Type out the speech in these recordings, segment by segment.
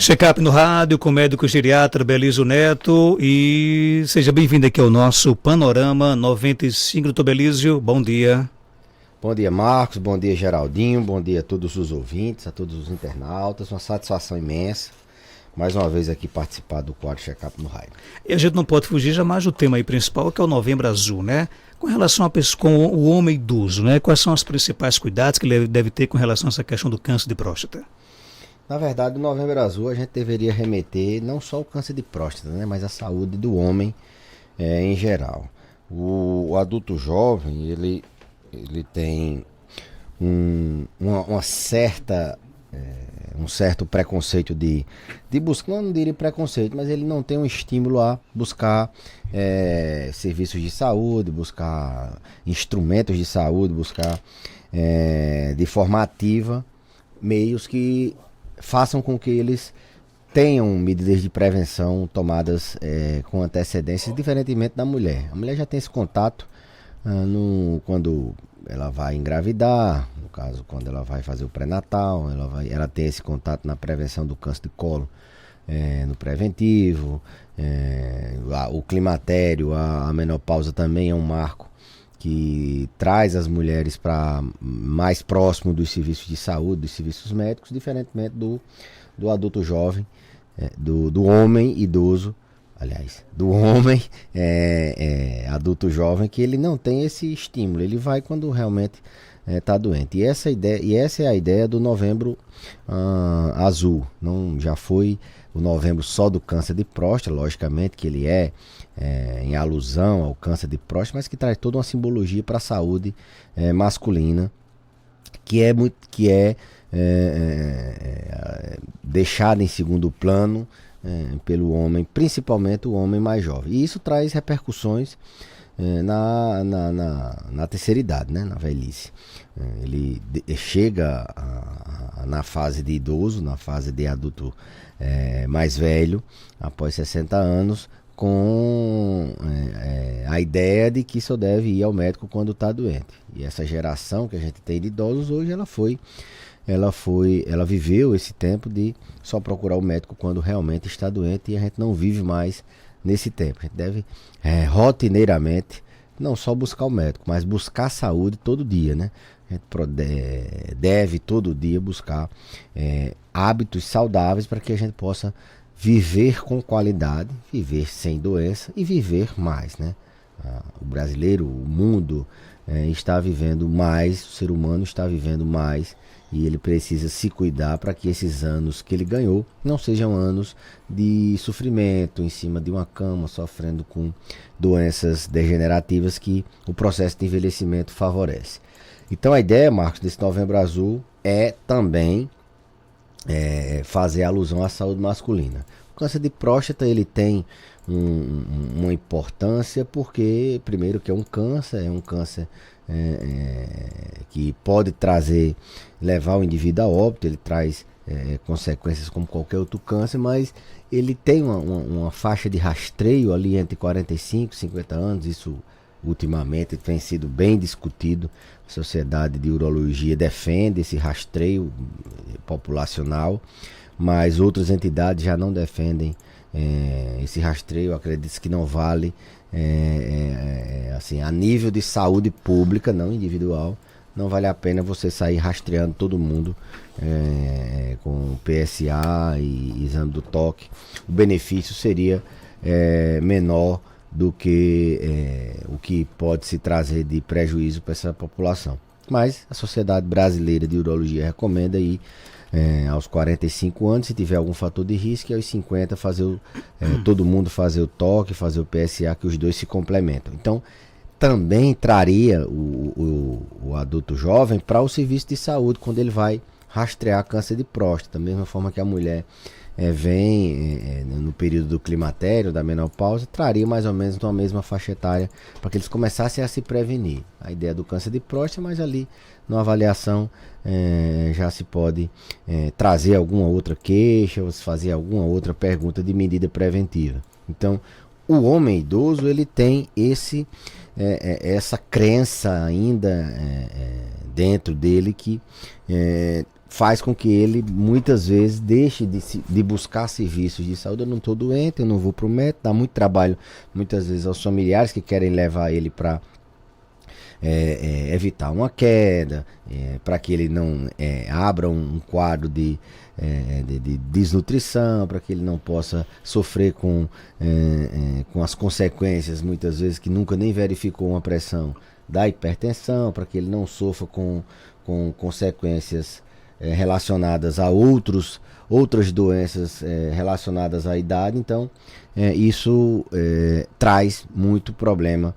Check-up no rádio com o médico geriatra Belísio Neto e seja bem-vindo aqui ao nosso Panorama 95. Doutor Belísio, bom dia. Bom dia, Marcos, bom dia, Geraldinho, bom dia a todos os ouvintes, a todos os internautas, uma satisfação imensa mais uma vez aqui participar do quadro Check-up no rádio. E a gente não pode fugir jamais do tema aí principal, que é o Novembro Azul, né? Com relação com o homem idoso, né? Quais são os principais cuidados que ele deve ter com relação a essa questão do câncer de próstata? Na verdade, no Novembro Azul a gente deveria remeter não só ao câncer de próstata, né, mas a saúde do homem em geral. O adulto jovem, ele tem uma certa, um certo preconceito de buscar, não diria preconceito, mas ele não tem um estímulo a buscar serviços de saúde, buscar instrumentos de saúde, buscar de forma ativa meios que façam com que eles tenham medidas de prevenção tomadas com antecedência, diferentemente da mulher. A mulher já tem esse contato quando ela vai engravidar, no caso, quando ela vai fazer o pré-natal, ela tem esse contato na prevenção do câncer de colo, no preventivo, o climatério, a menopausa também é um marco que traz as mulheres para mais próximo dos serviços de saúde, dos serviços médicos, diferentemente do adulto jovem, do homem idoso, aliás, do homem adulto jovem, que ele não tem esse estímulo, ele vai quando realmente está doente. E essa é a ideia do Novembro Azul. Não já foi o novembro só do câncer de próstata, logicamente que ele em alusão ao câncer de próstata, mas que traz toda uma simbologia para a saúde masculina, que é deixada em segundo plano pelo homem, principalmente o homem mais jovem. E isso traz repercussões na terceira idade, né, na velhice. Ele chega na fase de idoso, na fase de adulto mais velho, após 60 anos, com a ideia de que só deve ir ao médico quando está doente. E essa geração que a gente tem de idosos hoje, ela viveu esse tempo de só procurar o médico quando realmente está doente, e a gente não vive mais nesse tempo. A gente deve rotineiramente não só buscar o médico, mas buscar saúde todo dia, né? A gente deve todo dia buscar hábitos saudáveis para que a gente possa viver com qualidade, viver sem doença e viver mais, né? O brasileiro, o mundo está vivendo mais, o ser humano está vivendo mais, e ele precisa se cuidar para que esses anos que ele ganhou não sejam anos de sofrimento em cima de uma cama, sofrendo com doenças degenerativas que o processo de envelhecimento favorece. Então a ideia, Marcos, desse Novembro Azul é também fazer alusão à saúde masculina. O câncer de próstata, ele tem uma importância porque, primeiro, que é um câncer que pode levar o indivíduo a óbito, ele traz consequências como qualquer outro câncer, mas ele tem uma faixa de rastreio ali entre 45 e 50 anos, isso ultimamente tem sido bem discutido. A Sociedade de Urologia defende esse rastreio populacional, mas outras entidades já não defendem esse rastreio. Acredito que não vale, assim, a nível de saúde pública, não individual, não vale a pena você sair rastreando todo mundo com PSA e exame do toque. O benefício seria menor do que o que pode se trazer de prejuízo para essa população. Mas a Sociedade Brasileira de Urologia recomenda ir aos 45 anos, se tiver algum fator de risco, e aos 50 todo mundo fazer o toque, fazer o PSA, que os dois se complementam. Então, também traria o adulto jovem para o serviço de saúde, quando ele vai rastrear câncer de próstata, da mesma forma que a mulher vem no período do climatério, da menopausa, traria mais ou menos uma mesma faixa etária para que eles começassem a se prevenir. A ideia do câncer de próstata, mas ali na avaliação já se pode trazer alguma outra queixa, ou se fazer alguma outra pergunta de medida preventiva. Então, o homem idoso, ele tem essa crença ainda dentro dele que faz com que ele muitas vezes deixe de buscar serviços de saúde. Eu não estou doente, eu não vou para o médico, dá muito trabalho muitas vezes aos familiares que querem levar ele para evitar uma queda, para que ele não abra um quadro de desnutrição, para que ele não possa sofrer com as consequências, muitas vezes que nunca nem verificou uma pressão da hipertensão, para que ele não sofra com consequências relacionadas a outras doenças relacionadas à idade. Então isso traz muito problema,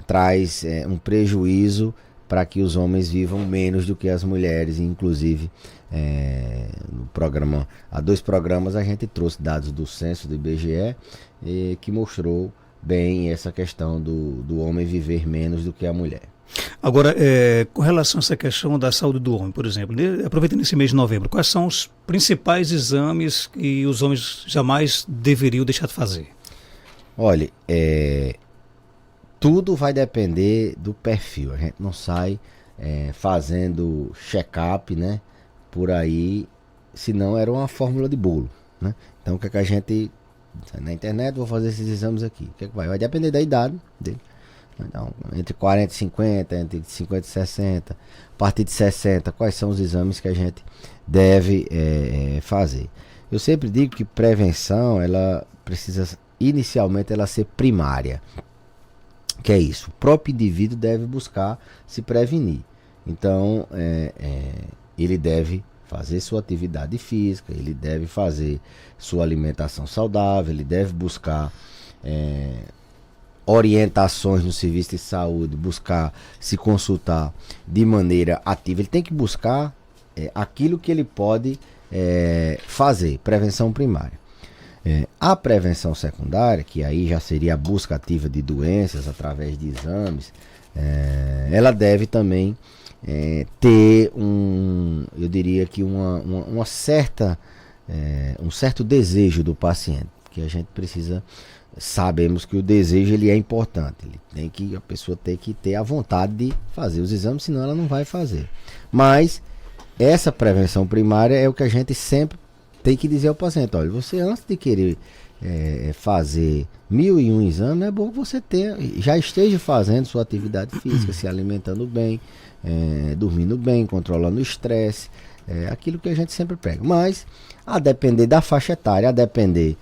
traz um prejuízo para que os homens vivam menos do que as mulheres. Inclusive no programa, há 2 programas a gente trouxe dados do censo do IBGE que mostrou bem essa questão do homem viver menos do que a mulher. Agora, com relação a essa questão da saúde do homem, por exemplo, aproveitando esse mês de novembro, quais são os principais exames que os homens jamais deveriam deixar de fazer? Olha, tudo vai depender do perfil. A gente não sai fazendo check-up, né, por aí, senão era uma fórmula de bolo, né? Então o que é que a gente na internet, vou fazer esses exames aqui, o que é que vai depender da idade dele. Então, entre 40 e 50, entre 50 e 60, a partir de 60, quais são os exames que a gente deve fazer? Eu sempre digo que prevenção, ela precisa inicialmente ela ser primária. Que é isso? O próprio indivíduo deve buscar se prevenir. Então, ele deve fazer sua atividade física, ele deve fazer sua alimentação saudável, ele deve buscar orientações no serviço de saúde, buscar se consultar de maneira ativa. Ele tem que buscar aquilo que ele pode fazer, prevenção primária. A prevenção secundária, que aí já seria a busca ativa de doenças através de exames, ela deve também ter eu diria que uma certa, um certo desejo do paciente, que a gente precisa. Sabemos que o desejo ele é importante, a pessoa tem que ter a vontade de fazer os exames, senão ela não vai fazer. Mas essa prevenção primária é o que a gente sempre tem que dizer ao paciente: olha, você antes de querer fazer 1001 exames, é bom que você já esteja fazendo sua atividade física, se alimentando bem, dormindo bem, controlando o estresse, aquilo que a gente sempre prega. Mas a depender da faixa etária, a depender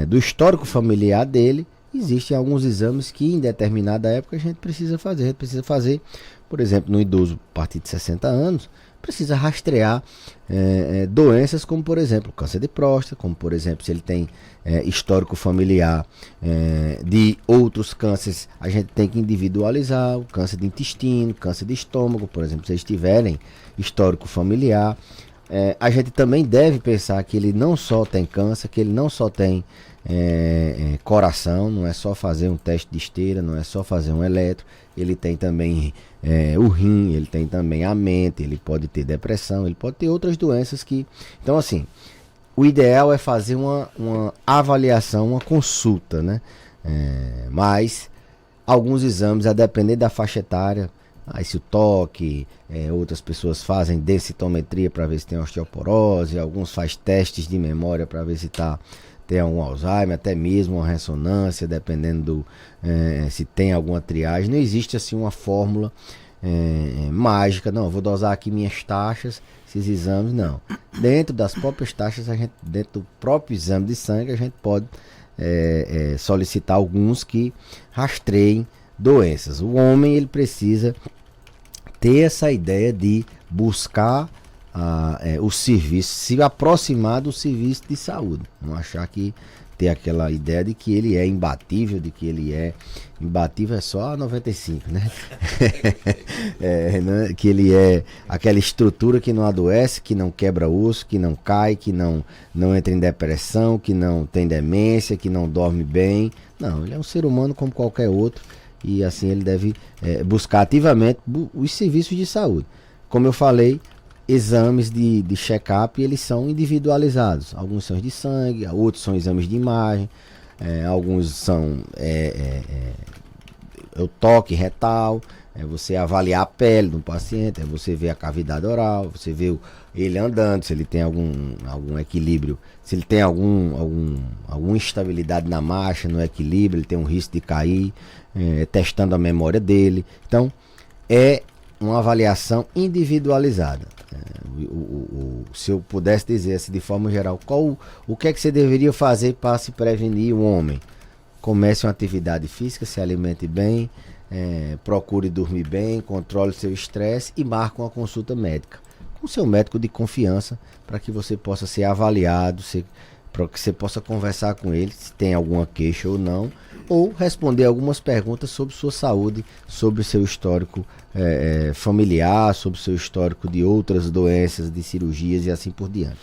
do histórico familiar dele, existem alguns exames que em determinada época a gente precisa fazer. A gente precisa fazer, por exemplo, no idoso a partir de 60 anos, precisa rastrear doenças como, por exemplo, câncer de próstata, como, por exemplo, se ele tem histórico familiar de outros cânceres, a gente tem que individualizar o câncer de intestino, câncer de estômago, por exemplo, se eles tiverem histórico familiar. A gente também deve pensar que ele não só tem câncer, que ele não só tem coração, não é só fazer um teste de esteira, não é só fazer um eletro, ele tem também o rim, ele tem também a mente, ele pode ter depressão, ele pode ter outras doenças que... Então, assim, o ideal é fazer uma avaliação, uma consulta, né? Mas alguns exames, a depender da faixa etária, se o toque, outras pessoas fazem densitometria para ver se tem osteoporose, alguns fazem testes de memória para ver se tem algum Alzheimer, até mesmo uma ressonância, dependendo se tem alguma triagem. Não existe assim uma fórmula mágica, não, vou dosar aqui minhas taxas, esses exames, não. Dentro das próprias taxas, dentro do próprio exame de sangue, a gente pode solicitar alguns que rastreiem doenças. O homem ele precisa ter essa ideia de buscar o serviço, se aproximar do serviço de saúde, não achar que ter aquela ideia de que ele é imbatível, de que ele é imbatível só a 95, né? Que ele é aquela estrutura que não adoece, que não quebra osso, que não cai, que não entra em depressão, que não tem demência, que não dorme bem. Não, ele é um ser humano como qualquer outro. E assim ele deve buscar ativamente os serviços de saúde. Como eu falei, exames de check-up, eles são individualizados. Alguns são de sangue, outros são exames de imagem, alguns são o toque retal, é você avaliar a pele do paciente, é você ver a cavidade oral, você ver ele andando, se ele tem algum equilíbrio, se ele tem alguma instabilidade na marcha, no equilíbrio, ele tem um risco de cair, testando a memória dele. Então, é uma avaliação individualizada. Se eu pudesse dizer assim, de forma geral, o que é que você deveria fazer para se prevenir o homem? Comece uma atividade física, se alimente bem, procure dormir bem, controle seu estresse e marque uma consulta médica com seu médico de confiança, para que você possa ser avaliado, para que você possa conversar com ele se tem alguma queixa ou não, ou responder algumas perguntas sobre sua saúde, sobre seu histórico familiar, sobre seu histórico de outras doenças, de cirurgias e assim por diante.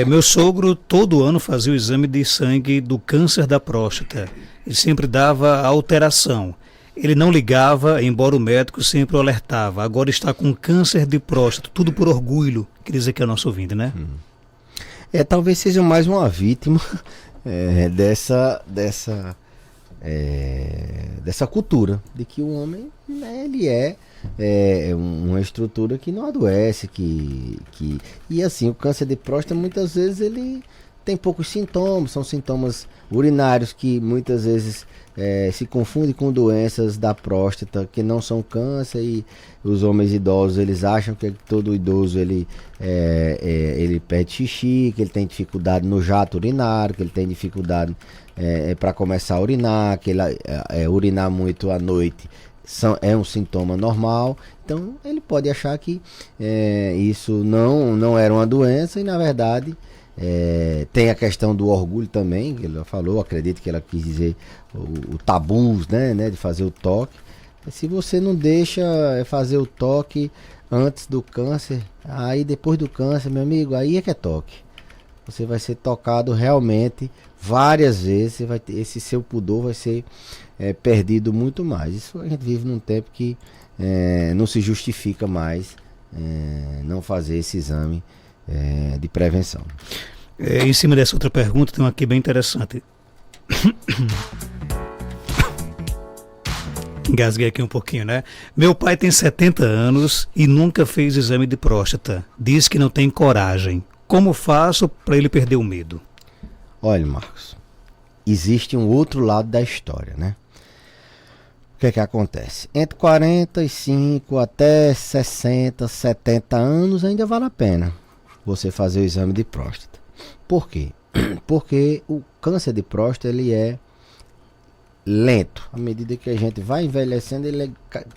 Meu sogro todo ano fazia o exame de sangue do câncer da próstata e sempre dava alteração. Ele não ligava, embora o médico sempre o alertava. Agora está com câncer de próstata, tudo por orgulho. Quer dizer que é nosso ouvinte, né? Talvez seja mais uma vítima dessa cultura de que o homem, né, ele é uma estrutura que não adoece, e assim, o câncer de próstata muitas vezes ele tem poucos sintomas, são sintomas urinários que muitas vezes se confundem com doenças da próstata que não são câncer, e os homens idosos eles acham que todo idoso ele pede xixi, que ele tem dificuldade no jato urinário, que ele tem dificuldade para começar a urinar, que ele urinar muito à noite é um sintoma normal. Então ele pode achar que isso não era uma doença, e na verdade tem a questão do orgulho também, que ela falou, acredito que ela quis dizer o tabus, né, de fazer o toque. Se você não deixa fazer o toque antes do câncer, aí depois do câncer, meu amigo, aí é que é toque. Você vai ser tocado realmente várias vezes, você vai ter, esse seu pudor vai ser perdido muito mais. Isso a gente vive num tempo que não se justifica mais não fazer esse exame de prevenção. Em cima dessa outra pergunta, tem uma aqui bem interessante. Engasguei aqui um pouquinho, né? Meu pai tem 70 anos e nunca fez exame de próstata. Diz que não tem coragem. Como faço para ele perder o medo? Olha, Marcos, existe um outro lado da história, né? O que é que acontece? Entre 45 até 60, 70 anos ainda vale a pena você fazer o exame de próstata. Por quê? Porque o câncer de próstata ele é lento. À medida que a gente vai envelhecendo,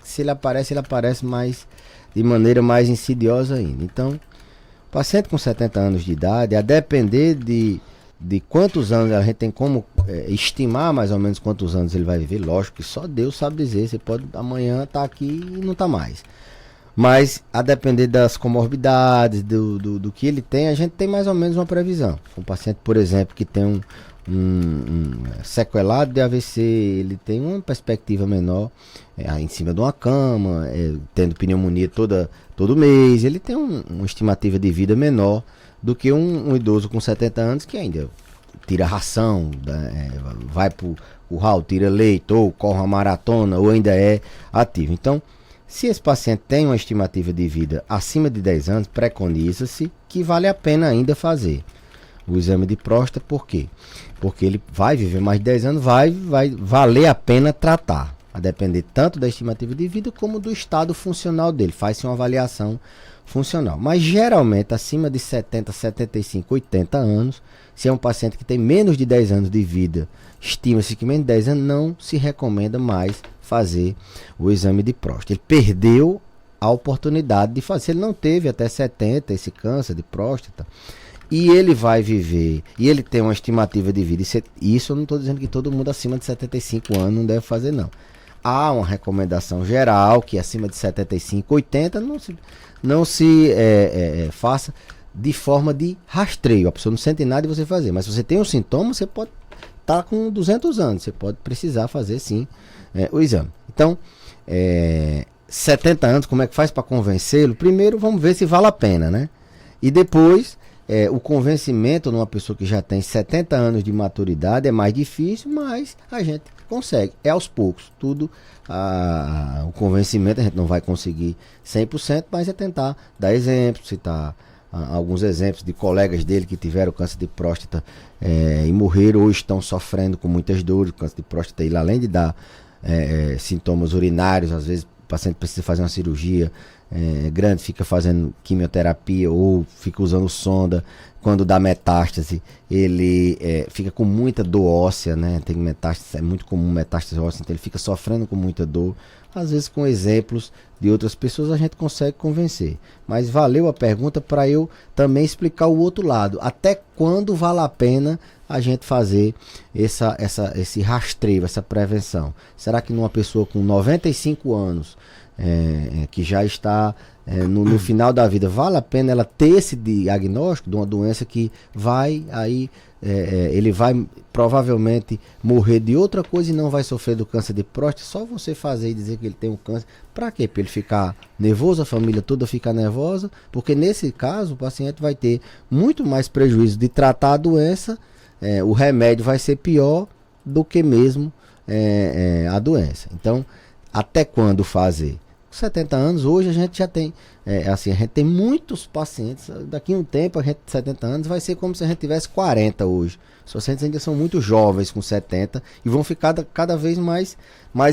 se ele aparece mais de maneira mais insidiosa ainda. Então, o paciente com 70 anos de idade, a depender de quantos anos a gente tem como estimar mais ou menos quantos anos ele vai viver, lógico que só Deus sabe dizer, você pode amanhã estar aqui e não estar mais. Mas a depender das comorbidades, do que ele tem, a gente tem mais ou menos uma previsão. Um paciente, por exemplo, que tem um sequelado de AVC, ele tem uma perspectiva menor em cima de uma cama, tendo pneumonia todo mês, ele tem uma estimativa de vida menor do que um idoso com 70 anos que ainda tira ração, vai para o curral, tira leite, ou corre uma maratona, ou ainda é ativo. Então, se esse paciente tem uma estimativa de vida acima de 10 anos, preconiza-se que vale a pena ainda fazer o exame de próstata. Por quê? Porque ele vai viver mais de 10 anos, vai valer a pena tratar, a depender tanto da estimativa de vida como do estado funcional dele. Faz-se uma avaliação funcional. Mas geralmente acima de 70, 75, 80 anos, se é um paciente que tem menos de 10 anos de vida, estima-se que menos de 10 anos, não se recomenda mais fazer o exame de próstata. Ele perdeu a oportunidade de fazer. Ele não teve até 70 esse câncer de próstata, e ele vai viver, e ele tem uma estimativa de vida. Isso eu não estou dizendo que todo mundo acima de 75 anos não deve fazer, não. Há uma recomendação geral que acima de 75, 80 não se faça de forma de rastreio. A pessoa não sente nada de você fazer, mas se você tem um sintoma, você pode estar com 200 anos, você pode precisar fazer sim o exame. Então, 70 anos, como é que faz para convencê-lo? Primeiro vamos ver se vale a pena, né? E depois o convencimento numa pessoa que já tem 70 anos de maturidade é mais difícil, mas a gente consegue. É aos poucos. Tudo, o convencimento a gente não vai conseguir 100%, mas é tentar dar exemplos, citar alguns exemplos de colegas dele que tiveram câncer de próstata e morreram ou estão sofrendo com muitas dores. O câncer de próstata, ele, além de dar sintomas urinários, às vezes o paciente precisa fazer uma cirurgia grande, fica fazendo quimioterapia ou fica usando sonda. Quando dá metástase, ele fica com muita dor óssea, né? Tem metástase, é muito comum metástase óssea, então ele fica sofrendo com muita dor. Às vezes, com exemplos de outras pessoas, a gente consegue convencer. Mas valeu a pergunta para eu também explicar o outro lado. Até quando vale a pena a gente fazer esse rastreio, essa prevenção? Será que numa pessoa com 95 anos, que já está no final da vida, vale a pena ela ter esse diagnóstico de uma doença que vai aí, ele vai provavelmente morrer de outra coisa e não vai sofrer do câncer de próstata? Só você fazer e dizer que ele tem um câncer, para quê? Para ele ficar nervoso, a família toda ficar nervosa? Porque nesse caso o paciente vai ter muito mais prejuízo de tratar a doença, o remédio vai ser pior do que mesmo a doença. Então, até quando fazer? 70 anos, hoje a gente já tem, a gente tem muitos pacientes, daqui a um tempo, a gente 70 anos, vai ser como se a gente tivesse 40 hoje. Os pacientes ainda são muito jovens com 70 e vão ficar cada vez mais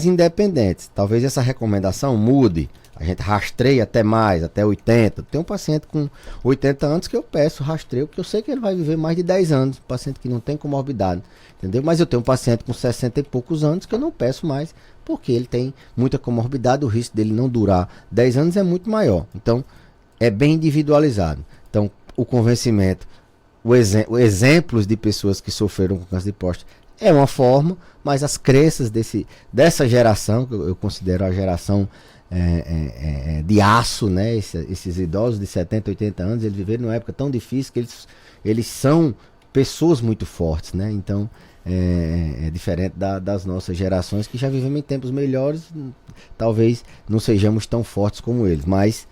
independentes. Talvez essa recomendação mude, a gente rastreia até mais, até 80. Tem um paciente com 80 anos que eu peço rastreio, porque eu sei que ele vai viver mais de 10 anos, um paciente que não tem comorbidade, entendeu? Mas eu tenho um paciente com 60 e poucos anos que eu não peço mais, porque ele tem muita comorbidade, o risco dele não durar 10 anos é muito maior. Então, é bem individualizado. Então, o convencimento, exemplos de pessoas que sofreram com câncer de próstata é uma forma, mas as crenças dessa geração, que eu considero a geração de aço, né? Esses idosos de 70, 80 anos, eles viveram numa época tão difícil que eles são pessoas muito fortes, né? Então, é diferente das nossas gerações que já vivemos em tempos melhores, talvez não sejamos tão fortes como eles, mas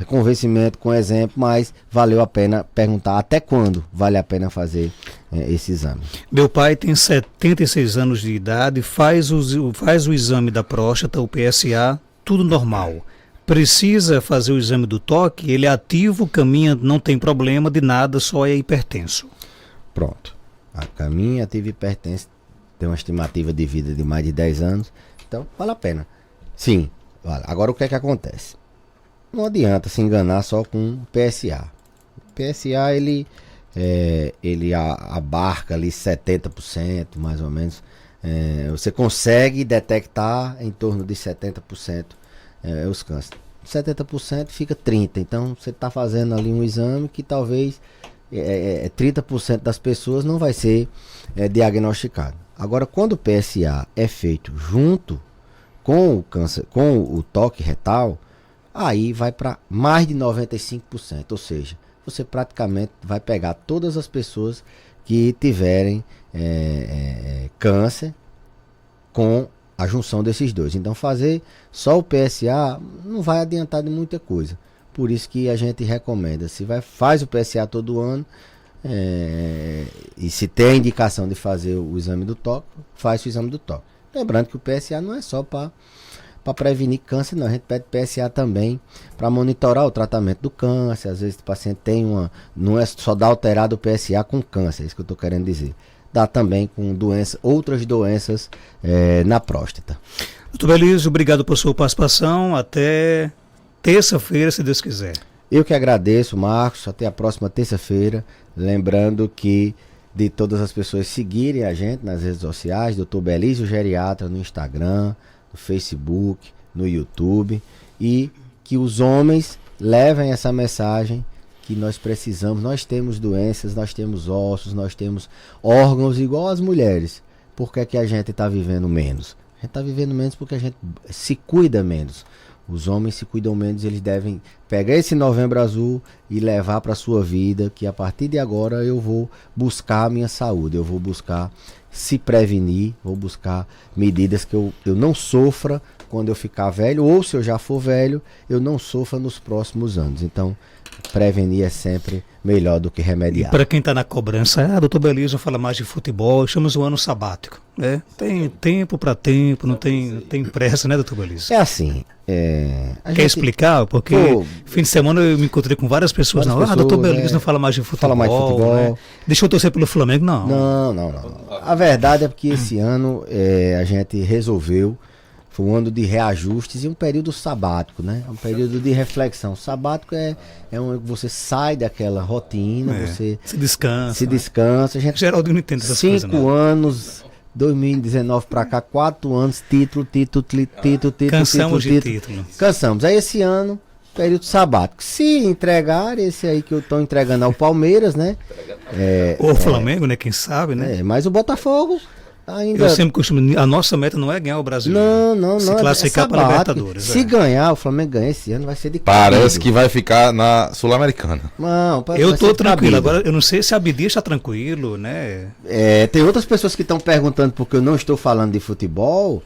convencimento com exemplo, mas valeu a pena perguntar até quando vale a pena fazer esse exame. Meu pai tem 76 anos de idade, faz o exame da próstata, o PSA, tudo normal. Precisa fazer o exame do toque, ele é ativo, caminha, não tem problema de nada, só é hipertenso. Pronto. Caminha, ativo e hipertenso, tem uma estimativa de vida de mais de 10 anos, então vale a pena. Sim, vale. Agora o que é que acontece? Não adianta se enganar só com o PSA. O PSA ele abarca ali 70%, mais ou menos. Você consegue detectar em torno de 70% os cânceres. 70% fica 30%. Então você está fazendo ali um exame que talvez 30% das pessoas não vai ser diagnosticado. Agora, quando o PSA é feito junto com o câncer, com o toque retal, aí vai para mais de 95%, ou seja, você praticamente vai pegar todas as pessoas que tiverem câncer com a junção desses dois. Então fazer só o PSA não vai adiantar de muita coisa. Por isso que a gente recomenda, faz o PSA todo ano, e se tem a indicação de fazer o exame do toque, faz o exame do toque. Lembrando que o PSA não é só para prevenir câncer, não. A gente pede PSA também para monitorar o tratamento do câncer. Às vezes o paciente tem não é só dar alterado o PSA com câncer, é isso que eu estou querendo dizer. Dá também com outras doenças na próstata. Doutor Belísio, obrigado por sua participação. Até terça-feira, se Deus quiser. Eu que agradeço, Marcos. Até a próxima terça-feira. Lembrando que de todas as pessoas seguirem a gente nas redes sociais, Dr. Belísio Geriatra no Instagram, no Facebook, no YouTube, e que os homens levem essa mensagem que nós precisamos. Nós temos doenças, nós temos ossos, nós temos órgãos igual as mulheres. Por que é que a gente está vivendo menos? A gente está vivendo menos porque a gente se cuida menos. Os homens se cuidam menos, eles devem pegar esse Novembro Azul e levar para a sua vida, que a partir de agora eu vou buscar a minha saúde, eu vou buscar se prevenir, vou buscar medidas que eu não sofra quando eu ficar velho, ou se eu já for velho, eu não sofra nos próximos anos. Então, prevenir é sempre melhor do que E remediar. para quem está na cobrança, doutor Belísio fala mais de futebol, chamamos o ano sabático. Né? Tem tempo para tempo, não tem pressa, né, doutor Belísio? É assim. Quer explicar? Porque fim de semana eu me encontrei com várias pessoas. Doutor Belísio não fala mais de futebol. Fala mais de futebol. Né? Deixa eu torcer pelo Flamengo, não. Não. A verdade é que esse ano a gente resolveu. Foi um ano de reajustes e um período sabático, né? Um período de reflexão. Sabático é um que você sai daquela rotina, você se descansa. A gente, Geraldo não entende essas coisas, 5 anos, 2019 para cá, 4 anos, título. Cansamos de título. Cansamos. Aí esse ano, período sabático. Se entregar, esse aí que eu estou entregando ao Palmeiras, né? Ou Flamengo, né? Quem sabe, né? Mas o Botafogo... Ainda... Eu sempre costumo. A nossa meta não é ganhar o Brasil. Não. Se classificar para a Libertadores. Se ganhar, o Flamengo ganhar esse ano, vai ser de Parece que vai ficar na Sul-Americana. Não, eu tô tranquilo. Agora, eu não sei se a Abdias está tranquilo, né? Tem outras pessoas que estão perguntando porque eu não estou falando de futebol,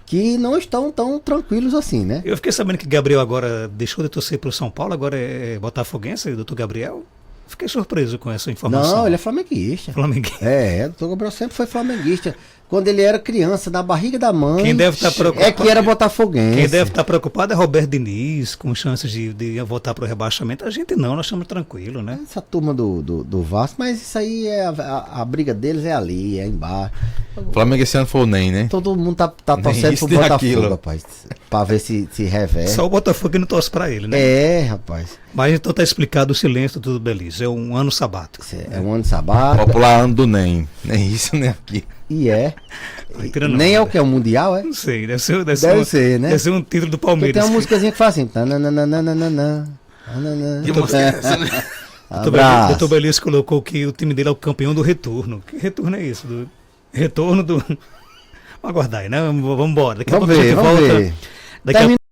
que não estão tão tranquilos assim, né? Eu fiquei sabendo que Gabriel agora deixou de torcer para o São Paulo, agora é botafoguense, o doutor Gabriel. Fiquei surpreso com essa informação. Não, ele é flamenguista. O doutor Gabriel sempre foi flamenguista. Quando ele era criança, na barriga da mãe. Quem deve estar preocupado, que era botafoguense. Quem deve estar preocupado é Roberto Diniz, com chances de voltar para o rebaixamento. A gente não, nós estamos tranquilos, né? Essa turma do Vasco, mas isso aí, a briga deles é ali, é embaixo. O Flamengo esse ano foi o NEM, né? Todo mundo tá torcendo pro Botafogo, rapaz. Pra ver se reverte. Só o Botafogo que não torce pra ele, né? Rapaz. Mas então tá explicado o silêncio do Belício. É um ano sabático. É um ano sabático. Popular ano do NEM. Nem isso, nem aqui. E nem é o que é o Mundial, é? Não sei, deve ser, né? Deve ser um título do Palmeiras. Tem uma musicazinha que faz assim. Que música é essa, né? O doutor Belício colocou que o time dele é o campeão do retorno. Que retorno é isso? Do retorno do. Vamos aguardar aí, né? Vamos embora. Daqui a pouco a gente volta. Vamos ver.